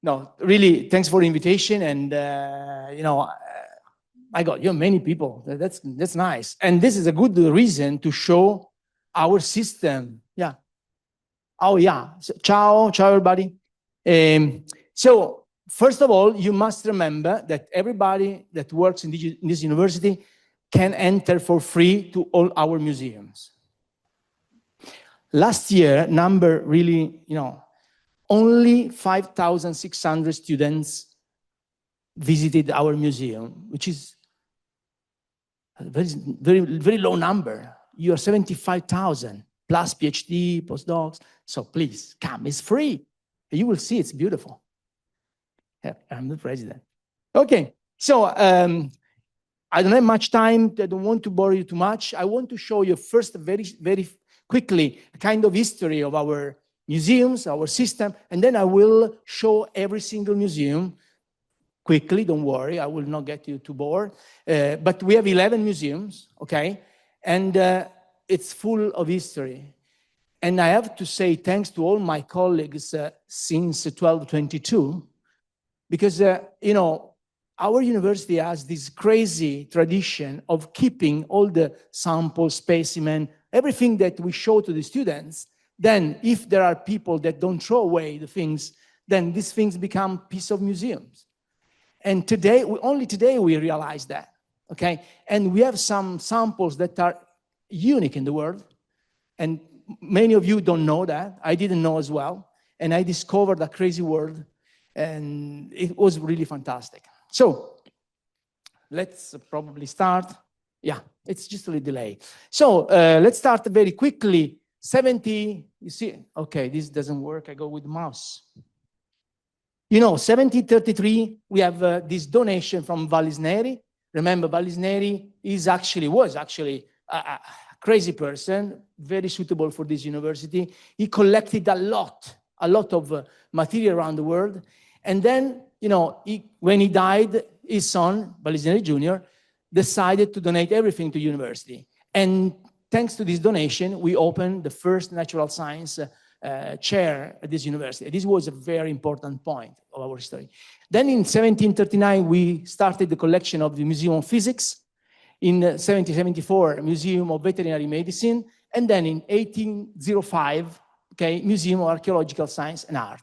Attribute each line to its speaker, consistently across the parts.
Speaker 1: No, really, thanks for the invitation. And, I got many people. That's nice. And this is a good reason to show our system. Yeah. Oh, yeah. So, ciao, everybody. So, first of all, you must remember that everybody that works in this university can enter for free to all our museums. Last year, number really, only 5,600 students visited our museum, which is a very, very low number. You are 75,000 plus PhD, postdocs. So please come, it's free. You will see it's beautiful. Yeah, I'm the president. Okay, so I don't have much time. I don't want to bore you too much. I want to show you first very, very quickly a kind of history of our museums, our system, and then I will show every single museum quickly. Don't worry, I will not get you too bored. But we have 11 museums, okay? And it's full of history. And I have to say thanks to all my colleagues since 1222, because, our university has this crazy tradition of keeping all the sample, specimen, everything that we show to the students. Then if there are people that don't throw away the things, then these things become piece of museums. And today, only today we realize that, okay? And we have some samples that are unique in the world. And many of you don't know that. I didn't know as well. And I discovered a crazy world. And it was really fantastic. So let's probably start. Yeah, it's just a little delay. So let's start very quickly. 70, you see, okay, this doesn't work. I go with the mouse. 1733, we have this donation from Vallisneri. Remember, Vallisneri was actually a crazy person, very suitable for this university. He collected a lot of material around the world. And then, when he died, his son, Vallisneri Jr., decided to donate everything to university. And thanks to this donation, we opened the first natural science chair at this university. This was a very important point of our history. Then in 1739, we started the collection of the Museum of Physics. In 1774, Museum of Veterinary Medicine. And then in 1805, okay, Museum of Archaeological Science and Art.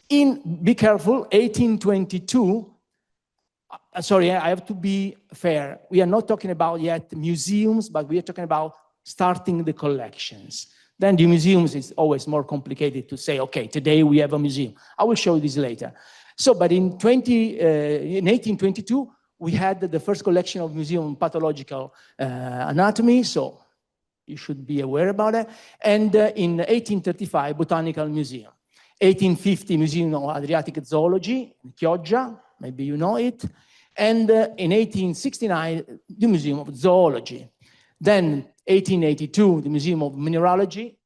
Speaker 1: Be careful, 1822, sorry, I have to be fair. We are not talking about yet museums, but we are talking about starting the collections. Then the museums is always more complicated to say, okay, today we have a museum. I will show you this later. So, but in 1822, we had the first collection of Museum of Pathological Anatomy, so you should be aware about it. And in 1835, Botanical Museum. 1850, Museum of Adriatic Zoology in Chioggia, maybe you know it. And in 1869, the Museum of Zoology. Then 1882, the Museum of Mineralogy,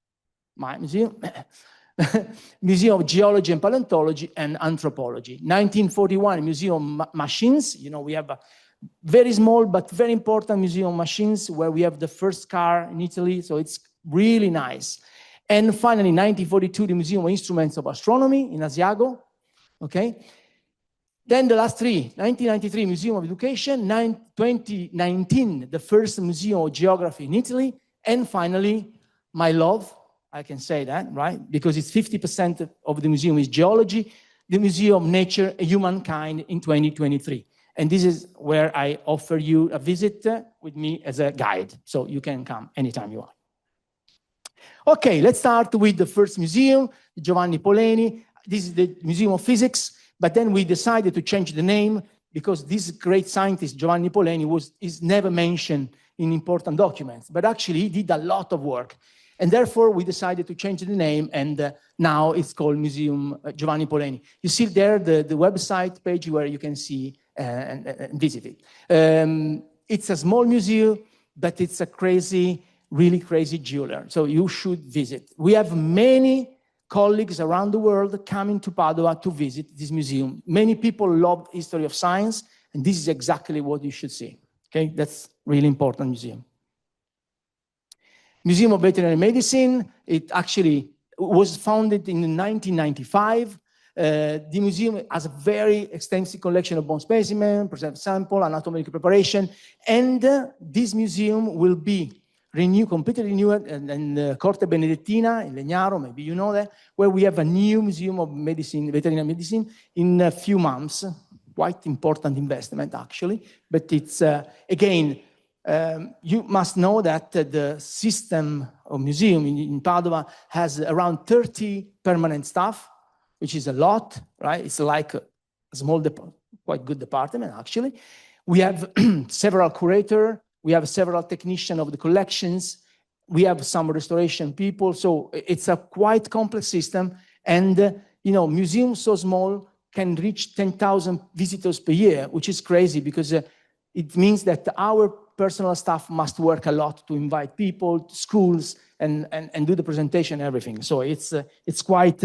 Speaker 1: my museum. Museum of Geology and Paleontology and Anthropology. 1941, Museum of Machines. We have a very small but very important museum of machines where we have the first car in Italy, so it's really nice. And finally, 1942, the Museum of Instruments of Astronomy in Asiago, okay? Then the last three, 1993, Museum of Education, 2019, the first Museum of Geography in Italy, and finally, my love, I can say that, right? Because it's 50% of the museum is geology, the Museum of Nature and Humankind in 2023. And this is where I offer you a visit with me as a guide, so you can come anytime you want. Okay, let's start with the first museum, Giovanni Poleni. This is the Museum of Physics, but then we decided to change the name because this great scientist, Giovanni Poleni, is never mentioned in important documents, but actually he did a lot of work. And therefore, we decided to change the name, and now it's called Museum Giovanni Poleni. You see there the website page where you can see and visit it. It's a small museum, but it's a really crazy jeweler. So you should visit. We have many colleagues around the world coming to Padua to visit this museum. Many people love history of science, and this is exactly what you should see. Okay, that's really important museum. Museum of Veterinary Medicine, it actually was founded in 1995 The museum has a very extensive collection of bone specimens, preserved sample, anatomical preparation, and this museum will be completely renewed in Corte Benedettina in Legnaro, maybe you know that, where we have a new museum of medicine, veterinary medicine, in a few months. Quite important investment, actually, but it's, again, you must know that the system of museum in Padua has around 30 permanent staff, which is a lot, right? It's like a small, quite good department, actually. We have several curators, we have several technicians of the collections, we have some restoration people, so it's a quite complex system, and you know, museums so small can reach 10,000 visitors per year, which is crazy because it means that our personal staff must work a lot to invite people to schools and do the presentation and everything. So it's quite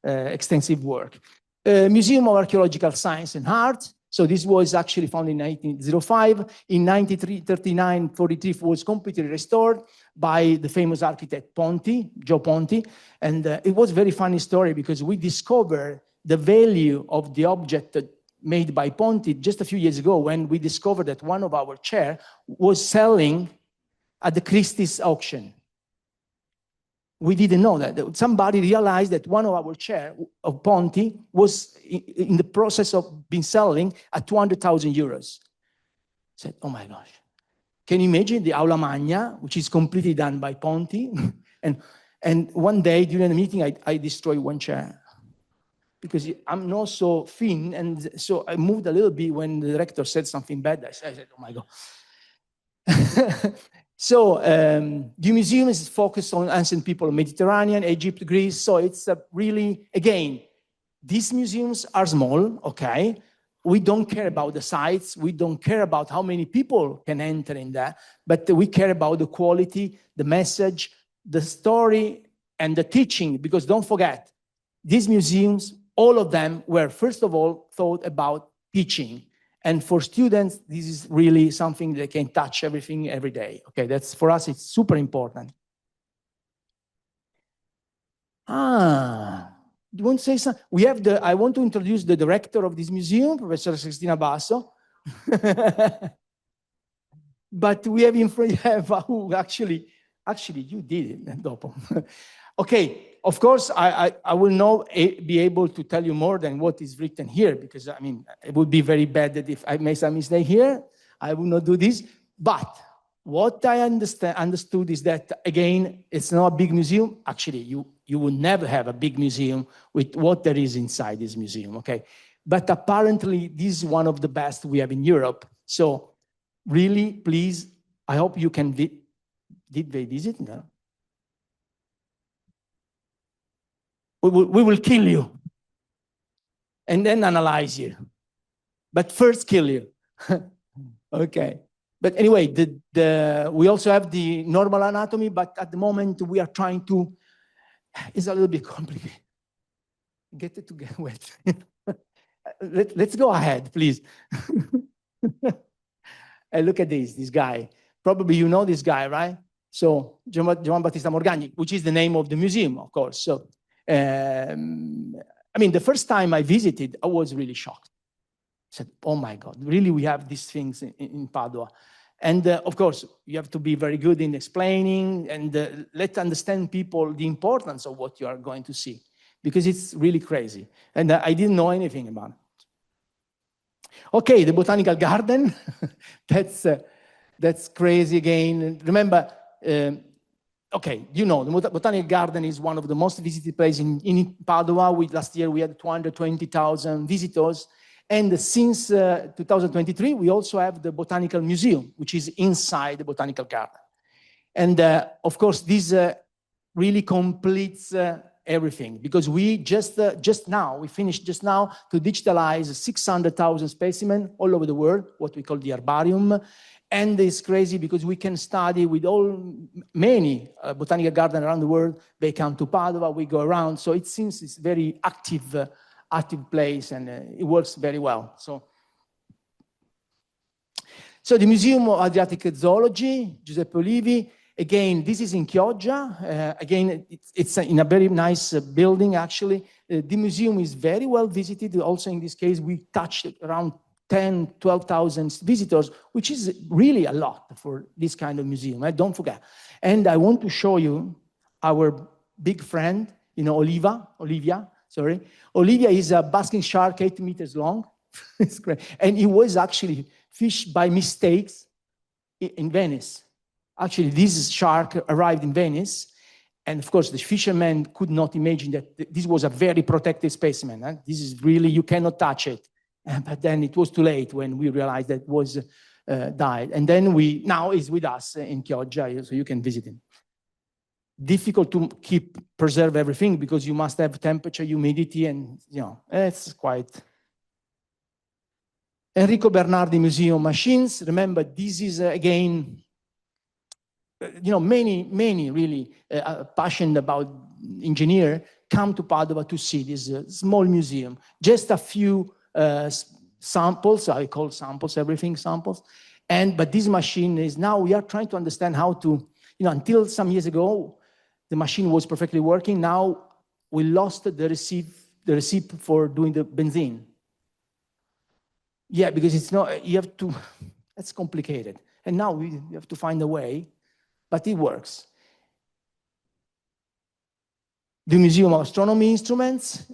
Speaker 1: extensive work. Museum of Archaeological Science and Art. So this was actually founded in 1905. In 1939-43, it was completely restored by the famous architect Ponti, Joe Ponti. And it was a very funny story because we discovered the value of the object made by Ponti just a few years ago when we discovered that one of our chairs was selling at the Christie's auction. We didn't know that. Somebody realized that one of our chairs of Ponti was in the process of being selling at 200,000 euros. I said, oh my gosh. Can you imagine the Aula Magna, which is completely done by Ponti? and one day during the meeting, I destroyed one chair. Because I'm not so thin, and so I moved a little bit when the director said something bad. I said, oh my God. So the museum is focused on ancient people of Mediterranean, Egypt, Greece. So it's really, again, these museums are small, okay? We don't care about the sites. We don't care about how many people can enter in there, but we care about the quality, the message, the story, and the teaching, because don't forget, these museums, all of them were, first of all, thought about teaching. And for students, this is really something they can touch everything every day. Okay, that's, for us, it's super important. You want to say something? We have I want to introduce the director of this museum, Professor Cristina Basso. But we have who actually you did it, dopo. Okay. Of course, I will not be able to tell you more than what is written here, because, I mean, it would be very bad that if I made some mistake here, I would not do this. But what I understood is that, again, it's not a big museum. Actually, you would never have a big museum with what there is inside this museum, okay? But apparently, this is one of the best we have in Europe. So really, please, I hope you can, did they visit? No? We will kill you and then analyze you. But first kill you. Okay. But anyway, we also have the normal anatomy, but at the moment we are trying to, it's a little bit complicated. Get it to get wet. Let's go ahead, please. Look at this guy. Probably you know this guy, right? So, Giovan Battista Morgagni, which is the name of the museum, of course. So, I mean, the first time I visited, I was really shocked. I said, oh my God, really we have these things in Padua. And of course, you have to be very good in explaining and let understand people the importance of what you are going to see, because it's really crazy. And I didn't know anything about it. Okay, the Botanical Garden, that's crazy again. Remember, okay, you know, the Botanical Garden is one of the most visited places in Padua. Last year we had 220,000 visitors. And since 2023, we also have the Botanical Museum, which is inside the Botanical Garden. And of course, this really completes everything, because we we finished just now to digitalize 600,000 specimens all over the world, what we call the herbarium. And it's crazy because we can study with many botanical gardens around the world. They come to Padua, we go around. So it seems it's very active place, and it works very well. So the Museum of Adriatic Zoology, Giuseppe Olivi, Again, this is in Chioggia. Again, it's in a very nice building, actually. The museum is very well visited. Also, in this case, we touched around 10, 12,000 visitors, which is really a lot for this kind of museum. Don't forget. And I want to show you our big friend, Olivia, sorry. Olivia is a basking shark, 8 meters long. It's great. And it was actually fished by mistakes in Venice. Actually, this shark arrived in Venice, and of course, the fishermen could not imagine that this was a very protected specimen. This is really, you cannot touch it. But then it was too late when we realized that it was died. And then now he's with us in Chioggia, so you can visit him. Difficult to preserve everything because you must have temperature, humidity, and it's quite. Enrico Bernardi Museum Machines. Remember, this is again, many really passionate about engineer come to Padua to see this small museum. Just a few samples, I call samples, everything samples. But this machine is now, we are trying to understand how to, until some years ago, the machine was perfectly working. Now we lost the receipt for doing the benzene. Yeah, because it's not, you have to, it's complicated. And now we have to find a way, but it works. The Museum of Astronomy Instruments.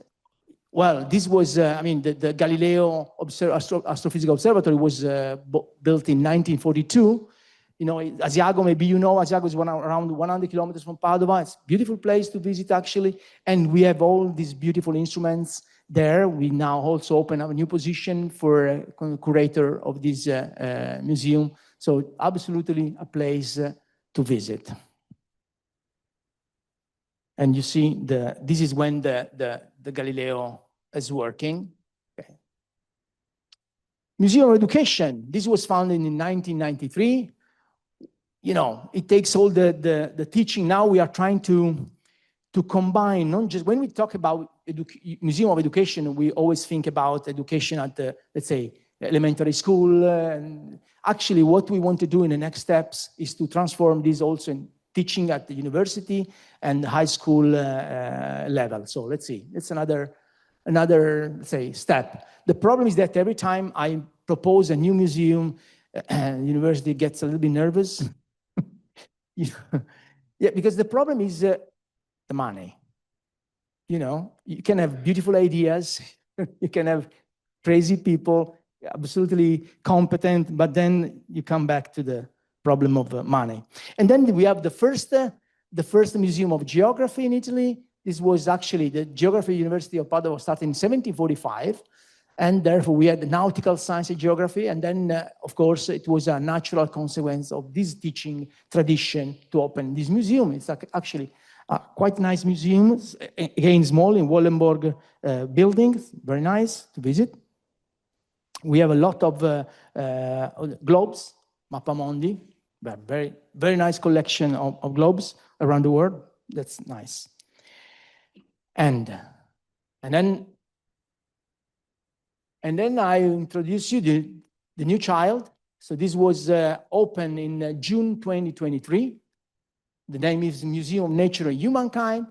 Speaker 1: Well, this was, the Galileo Astrophysical Observatory was built in 1942. Asiago, maybe Asiago is around 100 kilometers from Padua. It's a beautiful place to visit, actually. And we have all these beautiful instruments there. We now also open up a new position for curator of this museum. So absolutely a place to visit. And you see, this is when the Galileo is working. Okay. Museum of Education. This was founded in 1993. It takes all the teaching. Now we are trying to combine, not just, when we talk about Museum of Education, we always think about education at the, let's say, elementary school. And actually, what we want to do in the next steps is to transform this also in teaching at the university and high school level. So let's see, it's another, let's say, step. The problem is that every time I propose a new museum, the university gets a little bit nervous. Yeah, because the problem is the money. You can have beautiful ideas, you can have crazy people, absolutely competent, but then you come back to the problem of money. And then we have the first Museum of Geography in Italy. This was actually the Geography University of Padua started in 1745. And therefore, we had the nautical science and geography. And then, of course, it was a natural consequence of this teaching tradition to open this museum. It's actually a quite nice museum, again, small in Wallenborg buildings, very nice to visit. We have a lot of globes, Mappamondi, very, very nice collection of globes around the world. That's nice. And then I introduce you the new child. So this was opened in June 2023. The name is Museum of Nature and Humankind.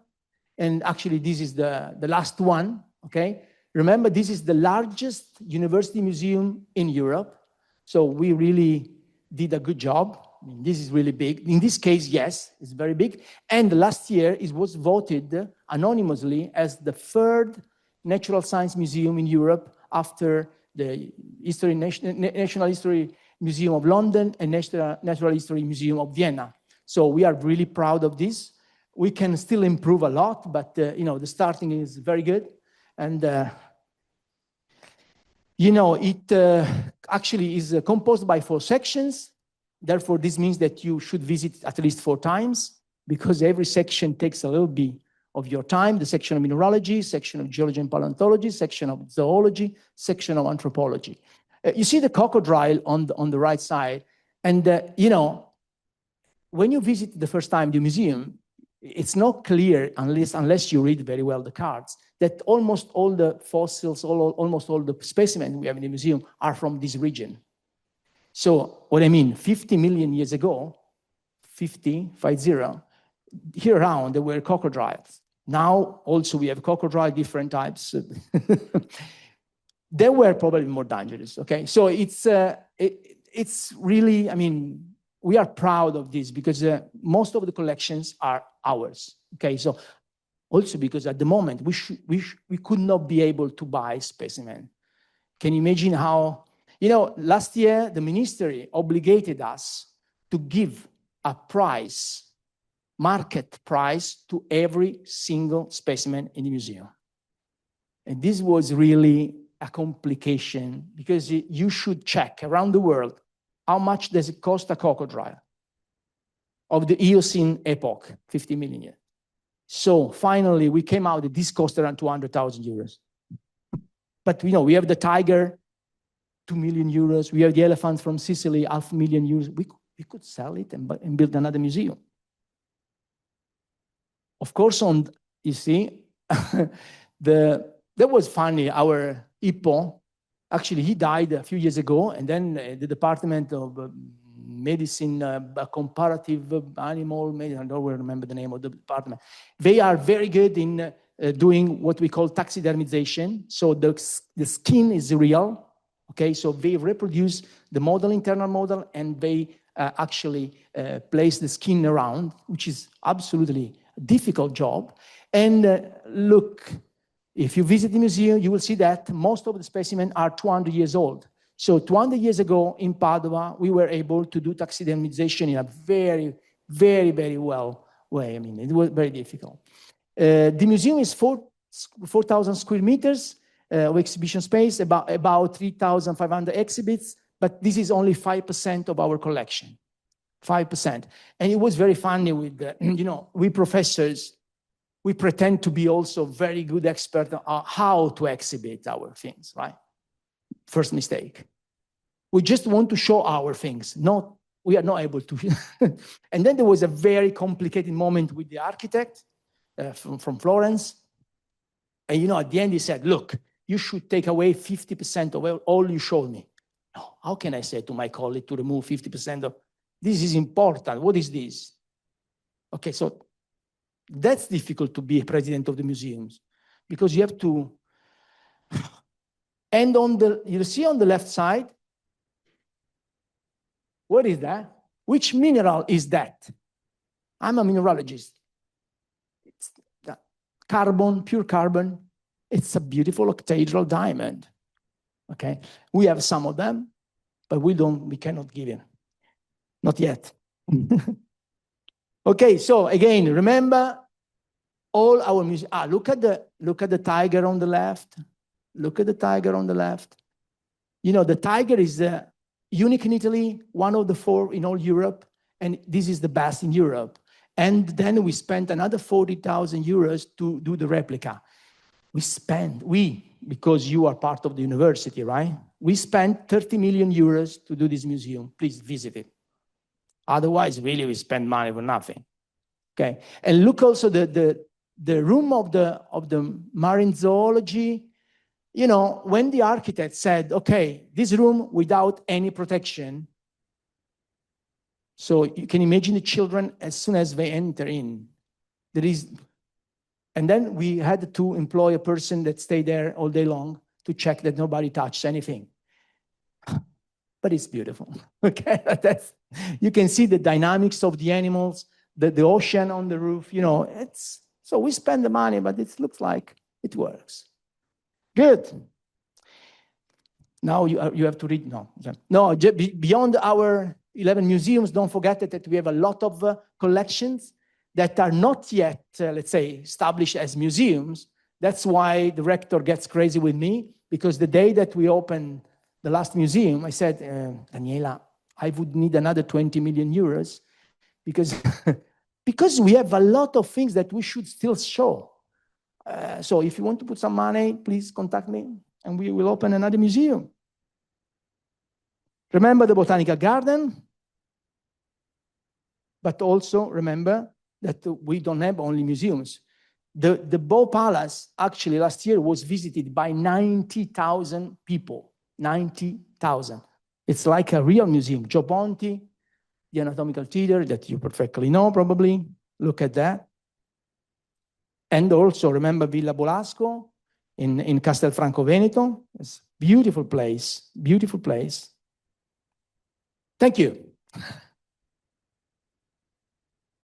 Speaker 1: And actually, this is the last one, okay? Remember, this is the largest university museum in Europe. So we really did a good job. I mean, this is really big. In this case, yes, it's very big. And last year, it was voted anonymously as the third natural science museum in Europe after the National History Museum of London and Natural History Museum of Vienna. So we are really proud of this. We can still improve a lot, but the starting is very good. And it actually is composed by 4 sections. Therefore, this means that you should visit at least 4 times because every section takes a little bit of your time. The section of mineralogy, section of geology and paleontology, section of zoology, section of anthropology. You see the crocodile on the right side. And, when you visit the first time the museum, it's not clear unless you read very well the cards that almost all the fossils, almost all the specimens we have in the museum are from this region. So what I mean, 50 million years ago, 50. Here around, there were crocodiles. Now, also, we have crocodile, different types. They were probably more dangerous, okay? So it's really, I mean, we are proud of this because most of the collections are ours, okay? So also because at the moment, we could not be able to buy specimen. Can you imagine how, last year, the ministry obligated us to give a price, market price, to every single specimen in the museum. And this was really a complication because you should check around the world how much does it cost a crocodile of the Eocene epoch, 50 million years. So finally, we came out that this cost around 200,000 euros. But we have the tiger, 2 million euros. We have the elephant from Sicily, 500,000 euros. We could sell it and build another museum. Of course, you see, that was funny. Our Hippo, actually, he died a few years ago, and then the Department of Medicine, Comparative Animal, I don't remember the name of the department. They are very good in doing what we call taxidermization. So the skin is real, okay? So they reproduce the model, internal model, and they actually place the skin around, which is absolutely a difficult job. And look, if you visit the museum, you will see that most of the specimens are 200 years old. So 200 years ago in Padua, we were able to do taxidermization in a very, very, very well way. I mean, it was very difficult. The museum is 4,000 square meters of exhibition space, about 3,500 exhibits, but this is only 5% of our collection, 5%. And it was very funny with, we professors, we pretend to be also very good experts on how to exhibit our things, right? First mistake. We just want to show our things, we are not able to. And then there was a very complicated moment with the architect from Florence. And at the end he said, look, you should take away 50% of all you showed me. No, how can I say to my colleague to remove 50% of, this is important, what is this? Okay, so that's difficult to be a president of the museums because you have to, and you see on the left side, what is that? Which mineral is that? I'm a mineralogist. It's carbon, pure carbon. It's a beautiful octahedral diamond. Okay, we have some of them, but we cannot give it. Not yet. Okay, so again, remember all our music. Look at the tiger on the left. Look at the tiger on the left. The tiger is unique in Italy, one of the 4 in all Europe, and this is the best in Europe. And then we spent another 40,000 euros to do the replica. Because you are part of the university, right? We spent 30 million euros to do this museum. Please visit it. Otherwise, really, we spend money for nothing. Okay, and look also the room of the marine zoology. When the architect said, okay, this room without any protection, so you can imagine the children as soon as they enter in, and then we had to employ a person that stayed there all day long to check that nobody touched anything. But it's beautiful, okay? You can see the dynamics of the animals, the ocean on the roof, so we spend the money, but it looks like it works. Good. Now you have to read. No. Beyond our 11 museums, don't forget that we have a lot of collections that are not yet, let's say, established as museums. That's why the rector gets crazy with me, because the day that we opened the last museum, I said, Daniela, I would need another 20 million euros because we have a lot of things that we should still show. So if you want to put some money, please contact me and we will open another museum. Remember the Botanical Garden, but also remember that we don't have only museums. The Beau Palace actually last year was visited by 90,000 people, 90,000. It's like a real museum. Joe Ponti, the anatomical theater that you perfectly know probably. Look at that. And also remember Villa Bolasco in Castelfranco Veneto. It's a beautiful place, beautiful place. Thank you.